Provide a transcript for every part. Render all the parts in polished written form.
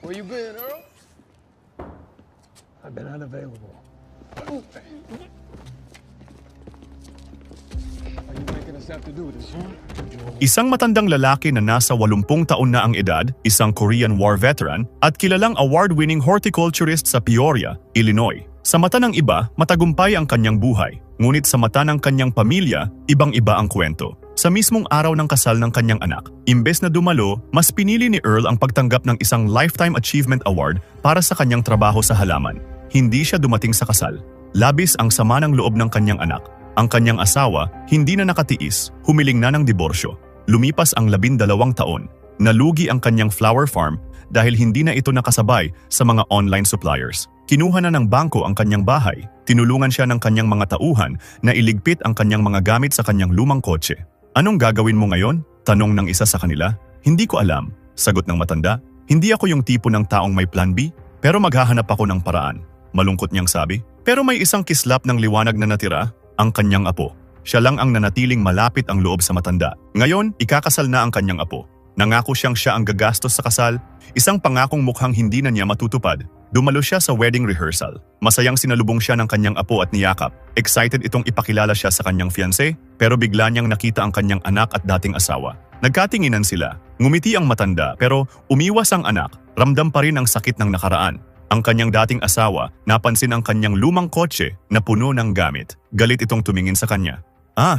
Where you been, Earl? I've been unavailable. Are you making us have to do this, huh? Isang matandang lalaki na nasa 80 taon na ang edad, isang Korean War veteran, at kilalang award-winning horticulturist sa Peoria, Illinois. Sa mata ng iba, matagumpay ang kanyang buhay. Ngunit sa mata ng kanyang pamilya, ibang-iba ang kwento. Sa mismong araw ng kasal ng kanyang anak, imbes na dumalo, mas pinili ni Earl ang pagtanggap ng isang Lifetime Achievement Award para sa kanyang trabaho sa halaman. Hindi siya dumating sa kasal. Labis ang sama ng loob ng kanyang anak. Ang kanyang asawa, hindi na nakatiis, humiling na ng diborsyo. Lumipas ang 12 taon. Nalugi ang kanyang flower farm dahil hindi na ito nakasabay sa mga online suppliers. Kinuha na ng bangko ang kanyang bahay. Tinulungan siya ng kanyang mga tauhan na iligpit ang kanyang mga gamit sa kanyang lumang kotse. Anong gagawin mo ngayon? Tanong ng isa sa kanila. Hindi ko alam. Sagot ng matanda. Hindi ako yung tipo ng taong may plan B, pero maghahanap ako ng paraan. Malungkot niyang sabi. Pero may isang kislap ng liwanag na natira, ang kanyang apo. Siya lang ang nanatiling malapit ang loob sa matanda. Ngayon, ikakasal na ang kanyang apo. Nangako siyang siya ang gagastos sa kasal, isang pangakong mukhang hindi na niya matutupad. Dumalo siya sa wedding rehearsal. Masayang sinalubong siya ng kanyang apo at niyakap. Excited itong ipakilala siya sa kanyang fiancé, pero bigla niyang nakita ang kanyang anak at dating asawa. Nagkatinginan sila. Ngumiti ang matanda pero umiwas ang anak. Ramdam pa rin ang sakit ng nakaraan. Ang kanyang dating asawa, napansin ang kanyang lumang kotse na puno ng gamit. Galit itong tumingin sa kanya.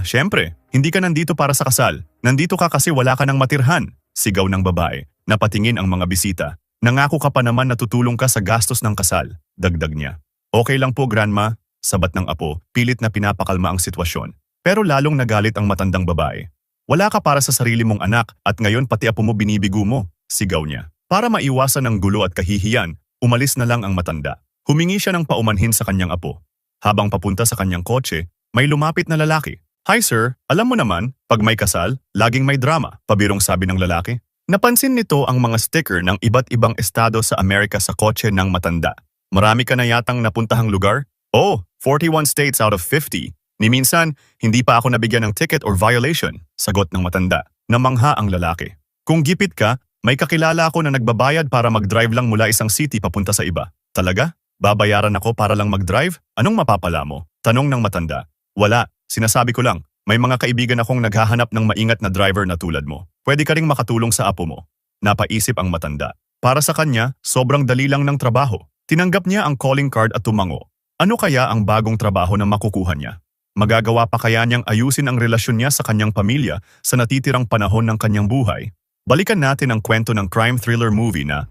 Syempre, hindi ka nandito para sa kasal. Nandito ka kasi wala ka ng matirhan. Sigaw ng babae. Napatingin ang mga bisita. Nangako ka pa naman na tutulong ka sa gastos ng kasal. Dagdag niya. Okay lang po, Grandma. Sabat ng apo, pilit na pinapakalma ang sitwasyon. Pero lalong nagalit ang matandang babae. Wala ka para sa sarili mong anak at ngayon pati apo mo binibigo mo. Sigaw niya. Para maiwasan ang gulo at kahihiyan, umalis na lang ang matanda. Humingi siya ng paumanhin sa kanyang apo. Habang papunta sa kanyang kotse, may lumapit na lalaki. Hi sir, alam mo naman, pag may kasal, laging may drama, pabirong sabi ng lalaki. Napansin nito ang mga sticker ng iba't ibang estado sa Amerika sa kotse ng matanda. Marami ka na yatang napuntahang lugar? 41 states out of 50. Ni minsan, hindi pa ako nabigyan ng ticket or violation, sagot ng matanda. Namangha ang lalaki. Kung gipit ka, may kakilala ako na nagbabayad para mag-drive lang mula isang city papunta sa iba. Talaga? Babayaran ako para lang mag-drive? Anong mapapala mo? Tanong ng matanda. Wala. Sinasabi ko lang, may mga kaibigan akong naghahanap ng maingat na driver na tulad mo. Pwede ka ring makatulong sa apo mo. Napaisip ang matanda. Para sa kanya, sobrang dali lang ng trabaho. Tinanggap niya ang calling card at tumango. Ano kaya ang bagong trabaho na makukuha niya? Magagawa pa kaya niyang ayusin ang relasyon niya sa kanyang pamilya sa natitirang panahon ng kanyang buhay? Balikan natin ang kwento ng crime thriller movie na